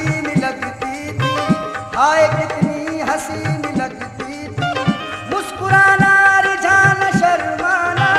हसीन लगती थी, हाय कितनी हसीन लगती थी। मुस्कुराना रिझाना शर्माना,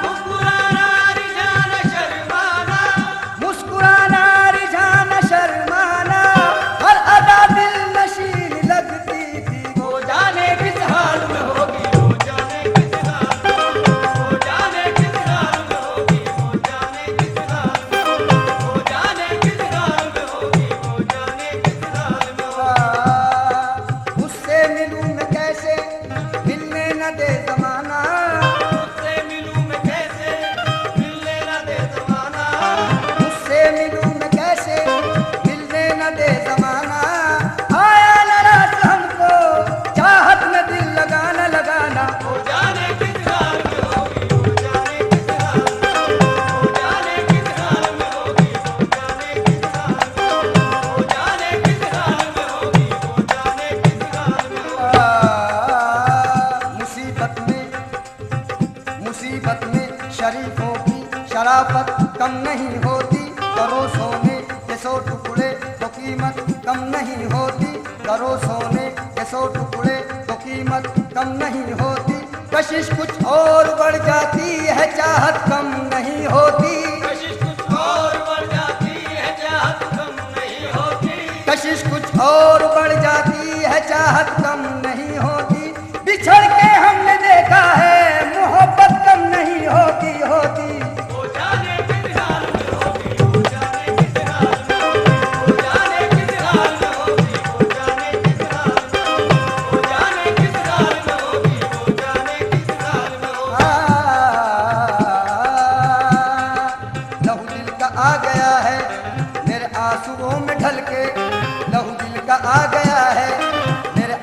मुस्कुराना रिझाना शर्माना, मुस्कुराना रिझाना शर्माना, हर अदा दिल नशीन लगती थी। वो जाने किस हाल में होगी, वो जाने किस हाल में, वो जाने किस हाल में होगी, वो जाने किस हाल में, वो जाने किस हाल में होगी, वो जाने किस हाल में होगी। उससे मिलूं मैं कैसे, मिलने न दे जमाना। उससे मिलूं मैं कैसे, मिलने न दे ज़माना। उससे मिलूं मैं कैसे, मिलने न दे जमाना। आया न रास हमको, चाहत में दिल लगाना लगाना। वो जाने किस हाल में होगी, वो जाने किस हाल में, वो जाने किस हाल में होगी, वो जाने किस हाल में, वो जाने किस हाल में होगी, वो जाने किस हाल में होगी। मुसीबत में शरीफों की शराफत कम नहीं होती। करो सोने के 100 टुकड़े तो कीमत कम नहीं होती। करो सोने के 100 टुकड़े तो कीमत कम नहीं होती। कशिश कुछ और बढ़ जाती है, चाहत कम नहीं होती। कशिश कुछ और बढ़ जाती है, चाहत कम नहीं होती। कशिश कुछ और बढ़ जाती है, चाहत कम नहीं होती। बिछड़ के हमने देखा है, मोहब्बत कम नहीं होती होती। वो जाने किस हाल में होगी, वो जाने किस हाल में, वो जाने किस हाल में होगी, वो जाने किस हाल में, वो जाने किस हाल में होगी, वो जाने किस हाल में होगी। लहू दिल का आ गया है मेरे आंसुओं में ढल के। लहू दिल का आ गया है मेरे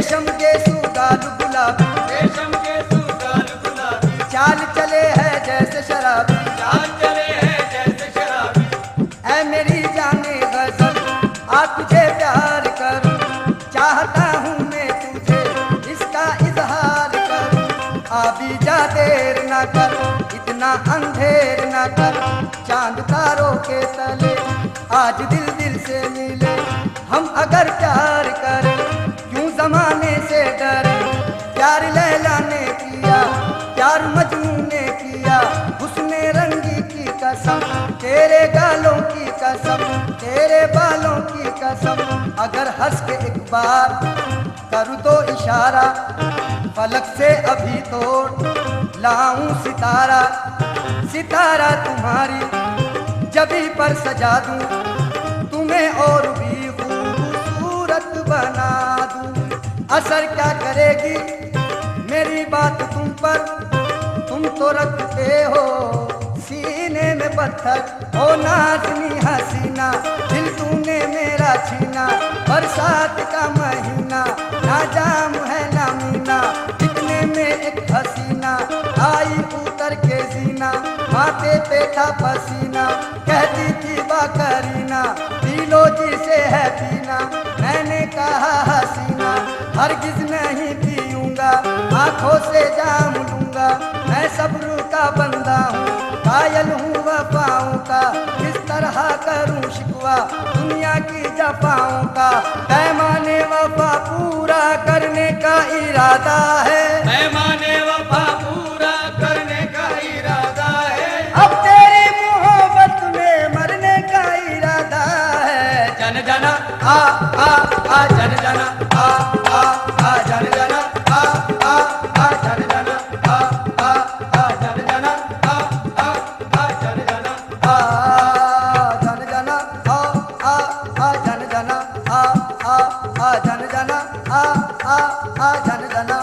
रेशम के सुगाल गुलाबी, रेशम के सुगाल गुलाबी, चाल चले है जैसे शराबी। चाल चले हैं जैसे शराबी। ऐ मेरी जाने गजल आ तुझे प्यार करूं, चाहता हूँ मैं तुझे इसका इजहार करूं। आ भी जा देर न कर, इतना अंधेर न कर, चांद तारों के तले आज दिल दिल से मिले। हम अगर प्यार करें क्यों जमाने से डरे, प्यार लैला ने किया, प्यार मजनू ने किया, उसने रंगी की कसम, तेरे गालों की कसम, तेरे बालों की कसम। अगर हंस के एक बार करूँ तो इशारा, फलक से अभी तोड़ लाऊं सितारा। सितारा तुम्हारी जबी पर सजा दूं, तुम्हें और भी खूबसूरत बना दूं। असर क्या करेगी मेरी बात तुम पर, तुम तो रखते हो सीने में पत्थर। ओ नाज़नी हसीना दिल तूने मेरा छीना, बरसात का महीना ना जाम है ना मीना। इतने में एक हसीना आई उतर के जीना, माथे पे था पसीना, कहती थी बाकरीना पीलो जी से है पीना। मैंने कहा हसीना हरगिज नहीं पीऊंगा, आंखों से जाम लूंगा। मैं सब्र का बंदा हूँ, कायल हूँ वफाओं का, किस तरह करूँ शिकवा दुनिया की जफाओं का। पैमाने वफा पूरा करने का इरादा है, पैमाने वफा पूरा करने का इरादा है। अब तेरी मोहब्बत में मरने का इरादा है। जन जना आ जन जना आ जन जना आ जन जना आ जन जना आ जन जना। जन जना जन जना जन जना जन जना।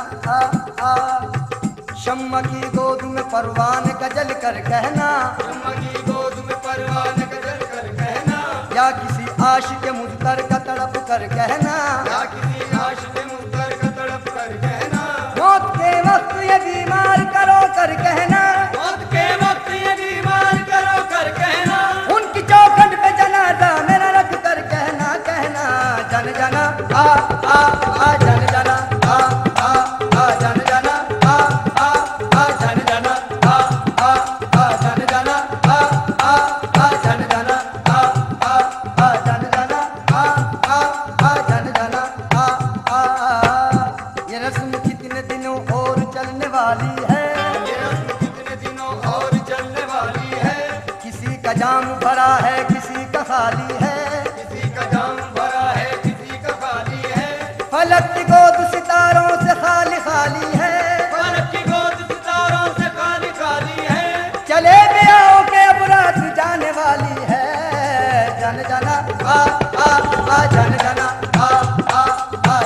शम्मा की गोद में परवान का जल कर कहना, शम्मा की गोद में परवान का जल कर कहना, या किसी आशिक मुझतर का तड़प कर कहना। या किसी आशिक मुझतर का तड़प कर कहना। मौत के वक्त ये बीमार करो कर कहना, मौत के वक्त ये बीमार करो कर कहना। उनकी चौखट पे जनाजा मेरा रख कर कहना। कहना जन जना आ जन जना आ जन जना आ जन जना जन जना जन जना जन जना जन जना। ये रस्म कितने दिनों और चलने वाली है, ये रस्म कितने दिनों और चलने वाली है। किसी का जाम भरा है किसी का खाली है, किसी का जाम भरा है किसी का खाली है। फलक की गोद सितारों से खाली खाली है, फलक की गोद सितारों से खाली खाली है। चले भी आओ के अब रात जाने वाली है। जन जना आ जन जना आ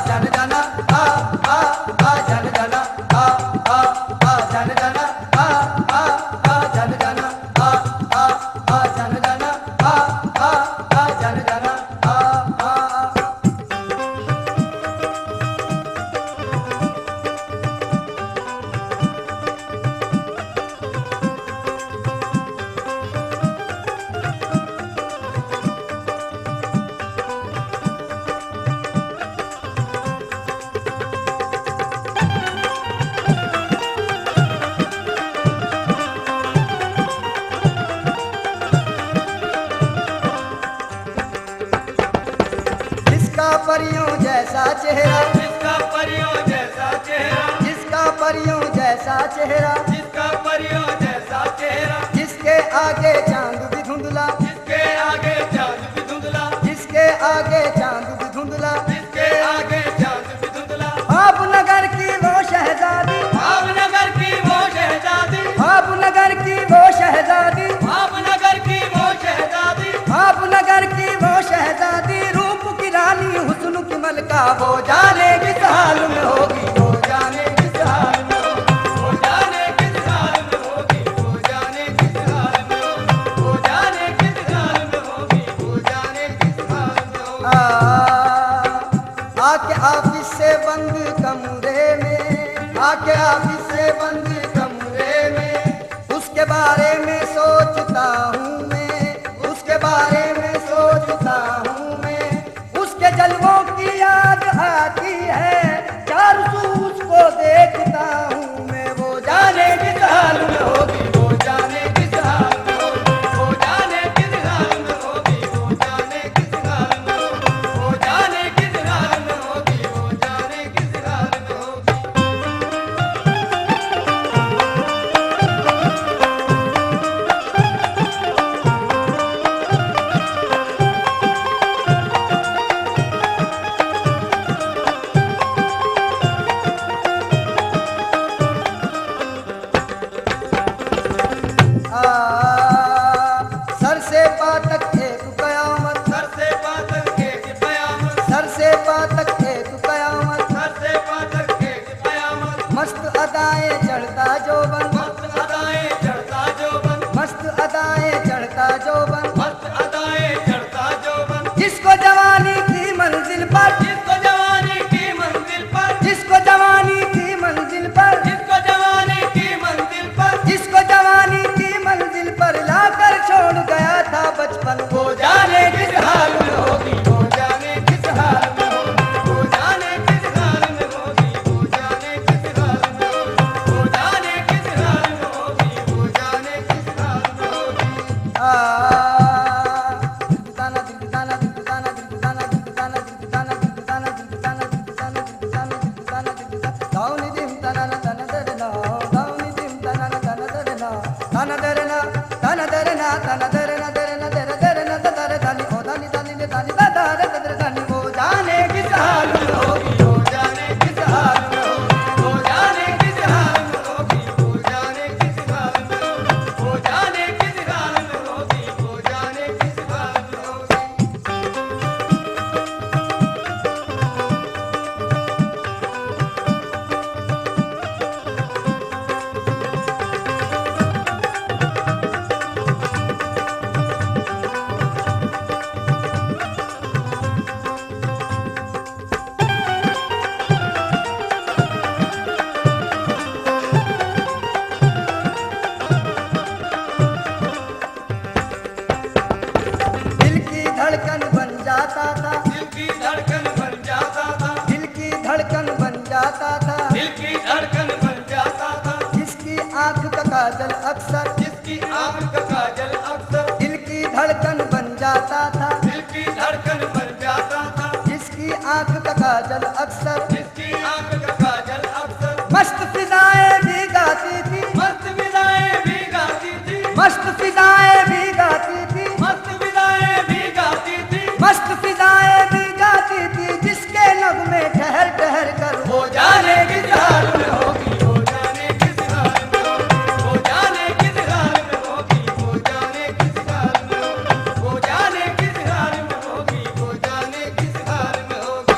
जन जना आ जन जना आ जन जना आ जन जना आ जन जना आ जन जना जिसका परियों जैसा चेहरा, जिसका परियों जैसा चेहरा, जिसका परियों जैसा चेहरा, जिसका परियों जैसा चेहरा, जिसके आगे चांद भी धुंधला, जिसके आगे चांद भी धुंधला, जिसके आगे चांद भी धुंधला। जिसके आगे चांद भी धुंधला। भावनगर की वो शहजादी, भावनगर की वो शहजादी, भावनगर की वो शहजादी, भावनगर की वो शहजादी, भावनगर की वो शहजादी, रूप की रानी हुस्न की मलका, वो जाने किस हाल में होगी, वो जाने किस हाल में होगी, वो जाने किस हाल में होगी, वो जाने किस हाल में होगी, वो जाने कमरे में, आके ऑफिस से बंद कमरे में, उसके बारे में सोचता हूँ मैं, उसके बारे में सोचता हूँ मैं, उसके जलवों की याद आती है, चार सू उसको देखता हूँ मैं। वो जाने किस हाल में होगी, वो जाने किस हाल में होगी, वो जाने किस हाल में होगी, वो जाने किस हाल में होगी, वो जाने किस हाल में होगी, वो जाने किस हाल में होगी। सर से पातक एक कयामत, सर से पातक एक कयामत, सर से पातक एक कयामत, सर से पातक एक कयामत, मस्त अदाएं चढ़ता जोबन, मस्त अदाएं चढ़ता जोबन, मस्त अदाएं चढ़ता जोबन, मस्त अदाएं चढ़ता जोबन, जिसको जवानी की मंजिल पर, जिसको जवानी की मंजिल पर, जिसको जवानी की मंजिल पर, जिसको जवानी की मंजिल पर, जिसको जवानी की मंजिल पर लाकर छोड़ गया था बचपन। वो जाने किस हाल में होगी, वो जाने किस हाल में होगी, वो जाने किस हाल में होगी, वो जाने किस हाल में होगी, वो जाने किस हाल में होगी, वो जाने किस हाल में होगी। दिलदाना दिलदाना दिलदाना दिलदाना दिलदाना दिलदाना दिलदाना दिलदाना दिलदाना दिलदाना दिलदाना दिलदाना दाउनी दिम तनाना तना दरना, दाउनी दिम तनाना तना दरना, तना दरना तना दरना तना दरना दरना दर दरना दर दानी ओ दानी दानी ने दानी दा दर दर दानी। वो जाने किस हाल में होगी, वो जाने किस हाल में होगी, वो जाने किस हाल में होगी, वो जाने किस हाल में होगी, वो जाने किस हाल में होगी, वो जाने किस हाल में होगी। दिल की धड़कन बन जाता था, दिल की धड़कन बन जाता था, दिल की धड़कन बन जाता था, दिल की धड़कन बन जाता था, जिसकी आंख का काजल अक्सर, जिसकी आंख का काजल अक्सर, दिल की धड़कन बन जाता था, दिल की धड़कन बन जाता था, जिसकी आंख का काजल अक्सर, जिसकी आंख का काजल अक्सर, मस्त फिजाएं भी गाती थी, मस्त विदाएं भी गाती थी, मस्त फिजाएं भी गाती थी, मस्त विदाएं भी गाती थी, मस्त फिजाएं भी गाती थी, जिसके नगमे ठहर ठहर कर वो जाने किस हाल में होगी, वो जाने किस हाल में होगी, वो जाने किस हाल में होगी, वो जाने किस हाल में होगी, वो जाने किस हाल में होगी, वो जाने किस हाल में होगी।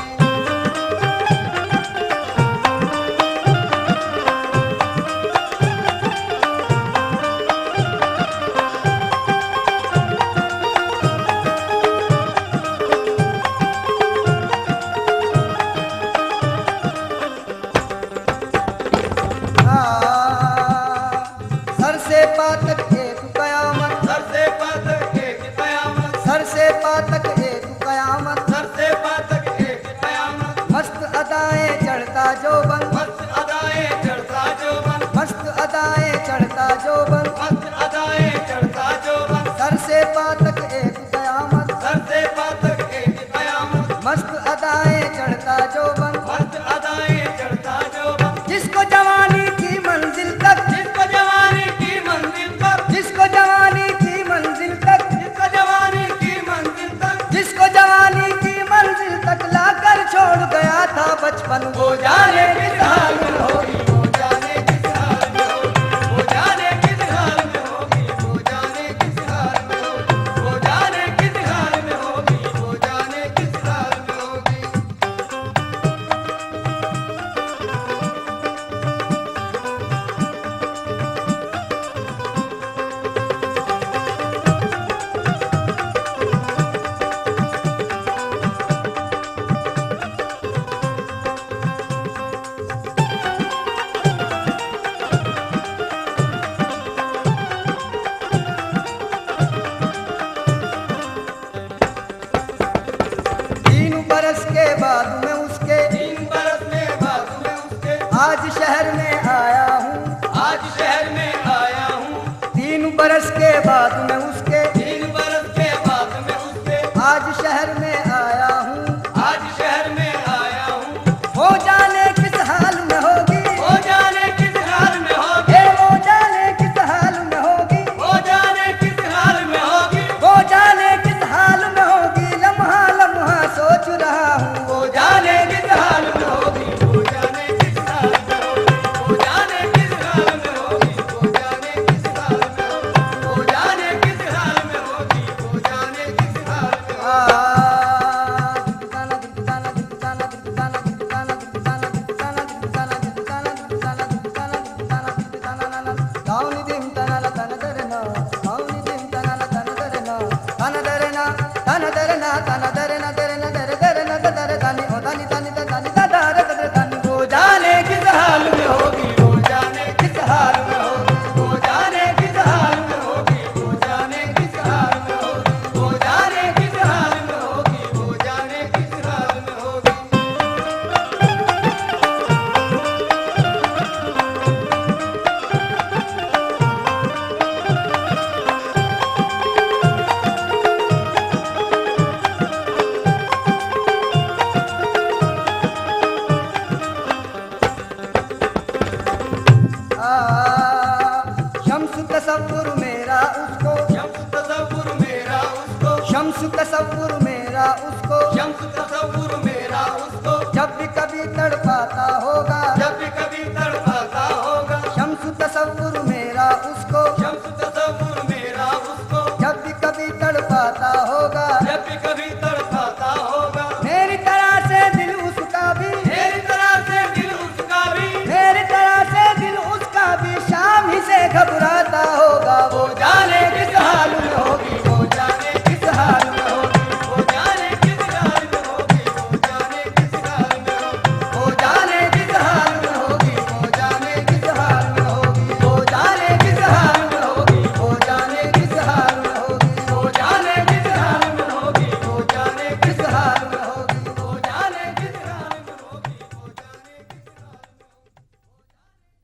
सर से पातक एक कयामत, सर से पातक एक कयामत, सर से पातक एक कयामत, सर से पातक एक कयामत, मस्त अदाएं चढ़ता जोबन, मस्त अदाएं चढ़ता जोबन, मस्त अदाएं चढ़ता जोबन, मस्त अदाएं चढ़ता जोबन, सर से पातक एक कयामत, सर से पातक एक कयामत, मस्त अदाएं चढ़ता जोबन, मस्त अदाएं चढ़ता जोबन, जिसको जवानी की मंजिल तक, जिसको जवानी की मंजिल पर, जिसको जवानी की मंजिल तक, जिसको जवानी की मंजिल तक, जिसको जवानी की मंजिल तक लाकर छोड़ गया था बचपन। वो जाने किस हाल में होगी, वो जाने किस हाल में होगी, वो जाने किस हाल में होगी, वो जाने किस हाल में होगी, वो जाने किस हाल में होगी, वो जाने किस हाल में होगी। आज शहर में आया हूँ, आज शहर में आया हूँ, 3 बरस के बाद मैं उसके, 3 बरस के बाद मैं उससे, आज शहर में आया हूँ, आज शहर में आया हूँ, वो जाने किस हाल में होगी, वो जाने किस हाल में होगी, ए वो जाने किस हाल में होगी, वो जाने किस हाल में होगी, वो जाने किस हाल में होगी, लम्हा लम्हा सोच रहा हूँ, वो जाने किस हाल में होगी, वो जाने किस हाल में होगी, वो जाने किस हाल में होगी, वो जाने किस हाल में होगी, वो जाने किस हाल में होगी, वो जाने किस हाल में होगी। वो जाने किस हाल में होगी, वो जाने किस हाल में होगी, वो जाने किस हाल में होगी, वो जाने किस हाल में होगी, वो जाने किस हाल में होगी, वो जाने किस हाल में होगी। शम्स तसव्वुर मेरा उसको, शम्स तसव्वुर मेरा उसको, शम्स तसव्वुर